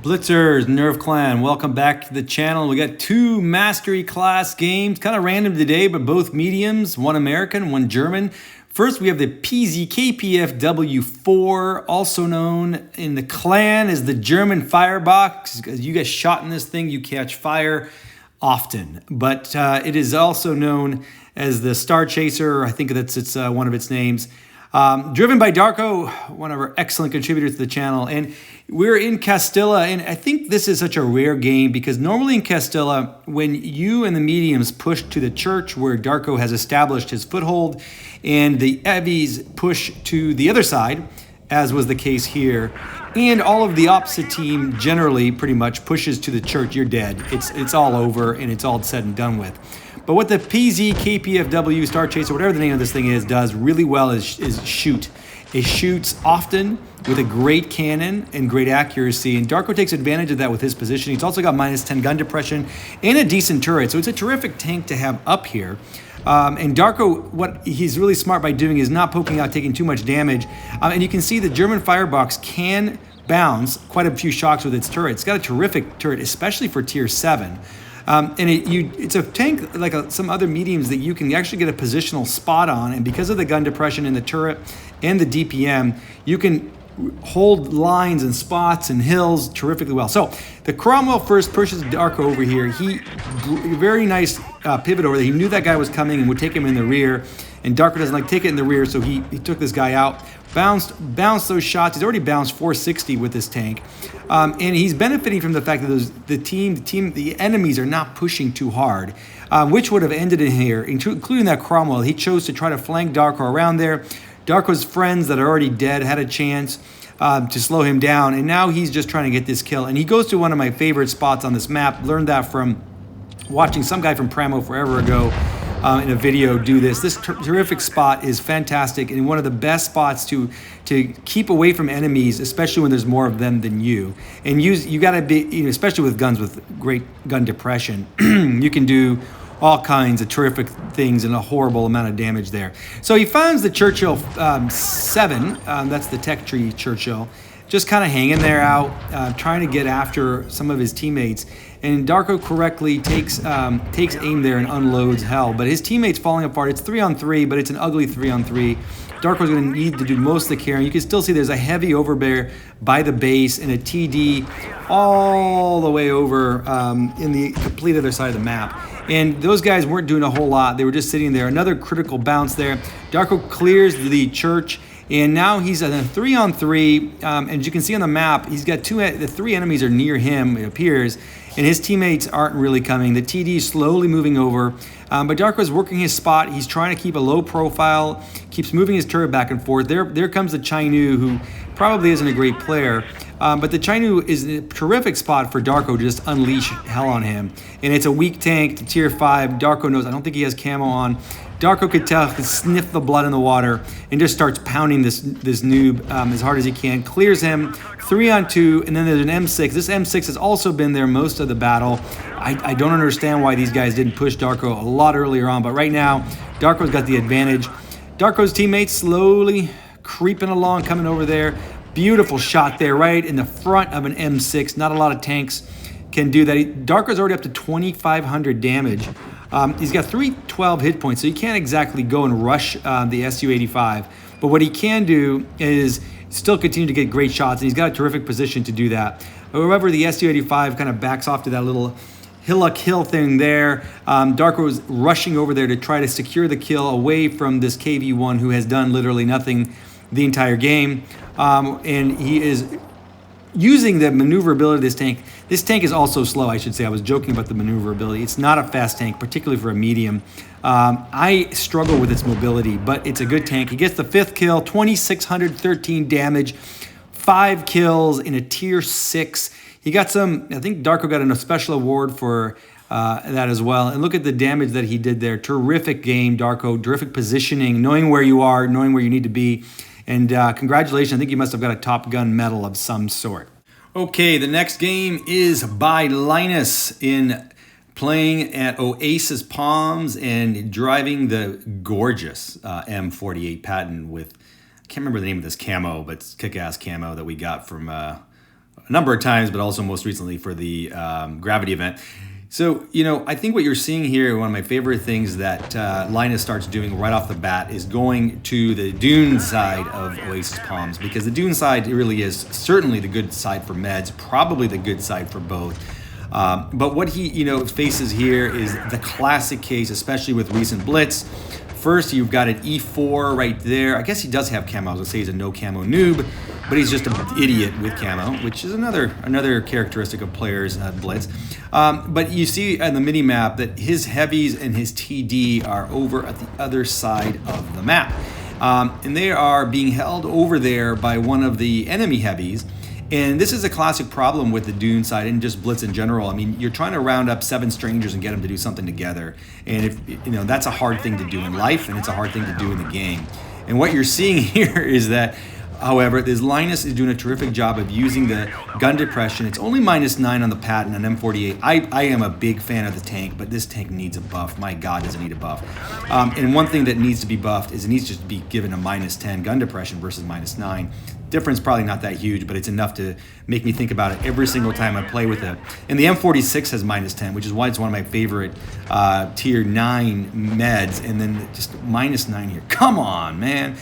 Blitzers, Nerf Clan, welcome back to the channel. We got two Mastery class games, kind of random today, but both mediums, one American, one German. First, we have the PZKPFW4, also known in the clan as the German Firebox. As you get shot in this thing, you catch fire often. But it is also known as the Star Chaser. I think it's one of its names. Driven by Darko, one of our excellent contributors to the channel. And we're in Castilla, and I think this is such a rare game because normally in Castilla, when you and the mediums push to the church where Darko has established his foothold, and the heavies push to the other side, as was the case here, and all of the opposite team generally pretty much pushes to the church, you're dead. It's all over and it's all said and done with. But what the PZKPFW, Star Chaser, whatever the name of this thing is, does really well is shoot. It shoots often with a great cannon and great accuracy, and Darko takes advantage of that with his position. He's also got -10 gun depression and a decent turret, so it's a terrific tank to have up here. And Darko, what he's really smart by doing is not poking out, taking too much damage. And you can see the German Firebox can bounce quite a few shocks with its turret. It's got a terrific turret, especially for tier 7. And it's a tank like some other mediums that you can actually get a positional spot on, and because of the gun depression in the turret and the DPM, you can hold lines and spots and hills terrifically well. So the Cromwell first pushes Darko over here. Very nice pivot over there. He knew that guy was coming and would take him in the rear, and Darko doesn't like take it in the rear, so he took this guy out. Bounced those shots. He's already bounced 460 with this tank, and he's benefiting from the fact that the enemies are not pushing too hard, which would have ended in here, including that Cromwell. He chose to try to flank Darko around there. Darko's friends that are already dead had a chance to slow him down, and now he's just trying to get this kill. And he goes to one of my favorite spots on this map. Learned that from watching some guy from Pramo forever ago in a video do this. This terrific spot is fantastic and one of the best spots to keep away from enemies, especially when there's more of them than you. And you got to be, especially with guns with great gun depression, you can do all kinds of terrific things and a horrible amount of damage there. So he finds the Churchill 7, that's the tech tree Churchill, just kind of hanging there out, trying to get after some of his teammates. And Darko correctly takes aim there and unloads hell. But his teammate's falling apart. It's 3-on-3, but it's an ugly 3-on-3. Darko's going to need to do most of the carrying. You can still see there's a heavy overbear by the base and a TD all the way over in the complete other side of the map. And those guys weren't doing a whole lot. They were just sitting there. Another critical bounce there. Darko clears the church. And now he's at a 3-on-3, and as you can see on the map, he's got the 3 enemies are near him, it appears, and his teammates aren't really coming. The TD is slowly moving over, but Darko's working his spot. He's trying to keep a low profile, keeps moving his turret back and forth. There comes the Chinu, who probably isn't a great player, but the Chinu is a terrific spot for Darko to just unleash hell on him. And it's a weak tank to tier 5. Darko knows, I don't think he has camo on. Darko could tell, could sniff the blood in the water, and just starts pounding this noob as hard as he can. Clears him, 3-on-2, and then there's an M6. This M6 has also been there most of the battle. I don't understand why these guys didn't push Darko a lot earlier on, but right now, Darko's got the advantage. Darko's teammates slowly creeping along, coming over there. Beautiful shot there, right in the front of an M6. Not a lot of tanks can do that. Darko's already up to 2,500 damage. He's got 312 hit points, so he can't exactly go and rush the Su-85. But what he can do is still continue to get great shots, and he's got a terrific position to do that. However, the Su-85 kind of backs off to that little hillock hill thing there. Darko is rushing over there to try to secure the kill away from this KV-1 who has done literally nothing the entire game. And he is using the maneuverability of this tank. This tank is also slow, I should say. I was joking about the maneuverability. It's not a fast tank, particularly for a medium. I struggle with its mobility, but it's a good tank. He gets the 5th kill, 2,613 damage, 5 kills in a tier 6. He got some, I think Darko got a special award for that as well. And look at the damage that he did there. Terrific game, Darko. Terrific positioning, knowing where you are, knowing where you need to be. And congratulations, I think you must have got a Top Gun medal of some sort. Okay, the next game is by Linus in playing at Oasis Palms and driving the gorgeous M48 Patton with, I can't remember the name of this camo, but it's kick-ass camo that we got from a number of times, but also most recently for the Gravity event. So, I think what you're seeing here, one of my favorite things that Linus starts doing right off the bat is going to the Dune side of Oasis Palms, because the Dune side really is certainly the good side for meds, probably the good side for both. But what he, faces here is the classic case, especially with recent Blitz. First, you've got an E4 right there. I guess he does have camo. I was gonna say he's a no camo noob, but he's just an idiot with camo, which is another characteristic of players at Blitz. But you see on the mini map that his heavies and his TD are over at the other side of the map. And they are being held over there by one of the enemy heavies. And this is a classic problem with the Dune side and just Blitz in general. I mean, you're trying to round up 7 strangers and get them to do something together. And if that's a hard thing to do in life, and it's a hard thing to do in the game. And what you're seeing here is that, however, this Linus is doing a terrific job of using the gun depression. It's only -9 on the Patton on M48. I am a big fan of the tank, but this tank needs a buff. My God, does it need a buff. And one thing that needs to be buffed is it needs to be given a -10 gun depression versus -9. Difference probably not that huge, but it's enough to make me think about it every single time I play with it. And the M46 has -10, which is why it's one of my favorite tier 9 meds, and then just -9 here. Come on, man.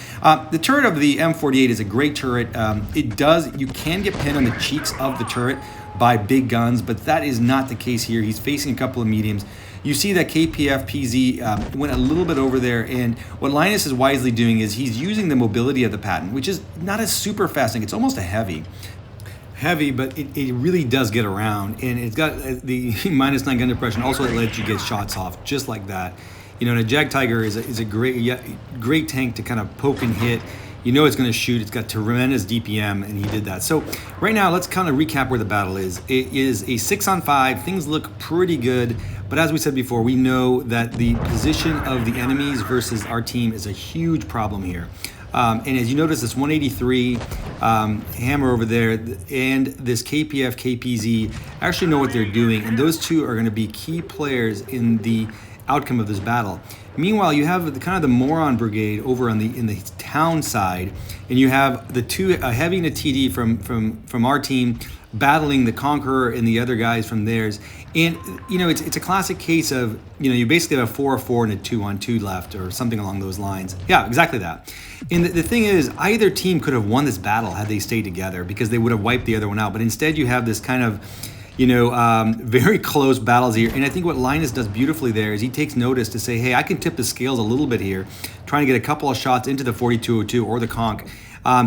The turret of the M48 is a great turret. You can get pinned on the cheeks of the turret by big guns, but that is not the case here. He's facing a couple of mediums. You see that KPF PZ went a little bit over there, and what Linus is wisely doing is he's using the mobility of the Patton, which is not a super fast thing. It's almost a heavy, but it really does get around, and it's got the -9 gun depression. Also, it lets you get shots off just like that. And a Jag Tiger is a great tank to kind of poke and hit. It's going to shoot. It's got tremendous DPM, and he did that. So right now, let's kind of recap where the battle is. It is a 6-on-5. Things look pretty good, but as we said before, we know that the position of the enemies versus our team is a huge problem here. And as you notice, this 183 hammer over there and this KPF KPZ actually know what they're doing, and those two are going to be key players in the outcome of this battle. Meanwhile, you have the Moron Brigade over in the town side, and you have the two, a heavy and a TD from our team battling the Conqueror and the other guys from theirs. And it's a classic case of you basically have a 4-4 and a 2-on-2 left, or something along those lines. Yeah, exactly that. And the thing is, either team could have won this battle had they stayed together, because they would have wiped the other one out. But instead, you have this kind of very close battles here. And I think what Linus does beautifully there is he takes notice to say, hey, I can tip the scales a little bit here, trying to get a couple of shots into the 4202 or the Conch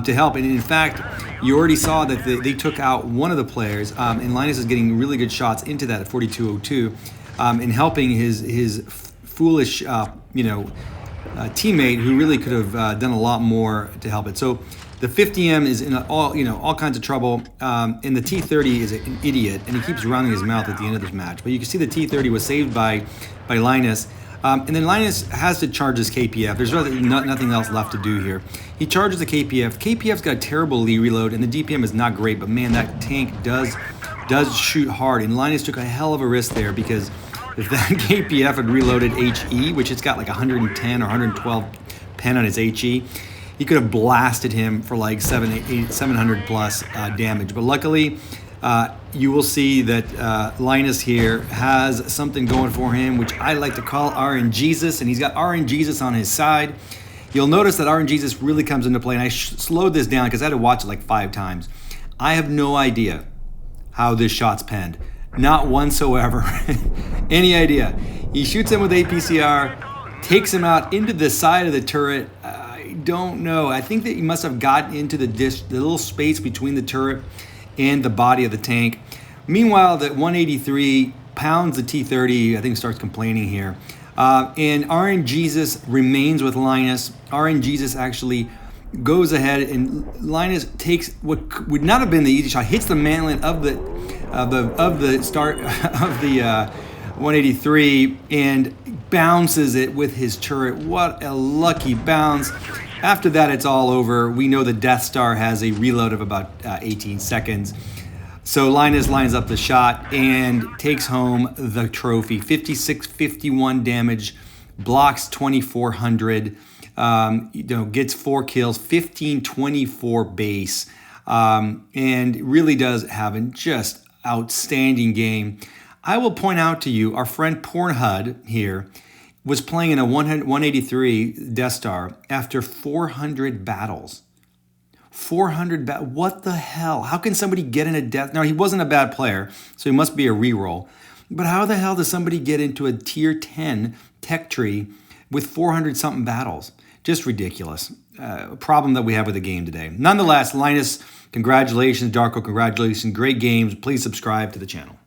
to help. And in fact, you already saw that they took out one of the players, and Linus is getting really good shots into that at 4202 and helping his foolish, teammate who really could have done a lot more to help it. So the 50M is in all kinds of trouble, and the T30 is an idiot, and he keeps running his mouth at the end of this match. But you can see the T30 was saved by Linus, and then Linus has to charge his KPF. There's really nothing else left to do here. He charges the KPF. KPF's got a terrible Lee reload, and the DPM is not great, but man, that tank does shoot hard, and Linus took a hell of a risk there, because if that KPF had reloaded HE, which it's got like 110 or 112 pen on its HE, he could have blasted him for like 700 plus damage. But luckily, you will see that Linus here has something going for him, which I like to call RNGesus, and he's got RNGesus on his side. You'll notice that RNGesus really comes into play, and I slowed this down because I had to watch it like 5 times. I have no idea how this shot's penned. Not whatsoever. Any idea? He shoots him with APCR, takes him out into the side of the turret. I don't know. I think that he must have gotten into the little space between the turret and the body of the tank. Meanwhile, the 183 pounds the T30, I think starts complaining here. And RNGesus remains with Linus. RNGesus actually goes ahead, and Linus takes what would not have been the easy shot, hits the mantlet of the start of the 183 and bounces it with his turret. What a lucky bounce. After that, it's all over. We know the Death Star has a reload of about 18 seconds. So Linus lines up the shot and takes home the trophy. 56-51 damage, blocks 2,400, gets 4 kills, 1524 base. and really does have a just outstanding game. I will point out to you, our friend Pornhud here was playing in a 183 Death Star after 400 battles. 400 what the hell? How can somebody get in a death? Now, he wasn't a bad player, so he must be a reroll. But how the hell does somebody get into a tier 10 tech tree with 400 something battles? Just ridiculous. A problem that we have with the game today. Nonetheless, Linus, congratulations. Darko, congratulations. Great games. Please subscribe to the channel.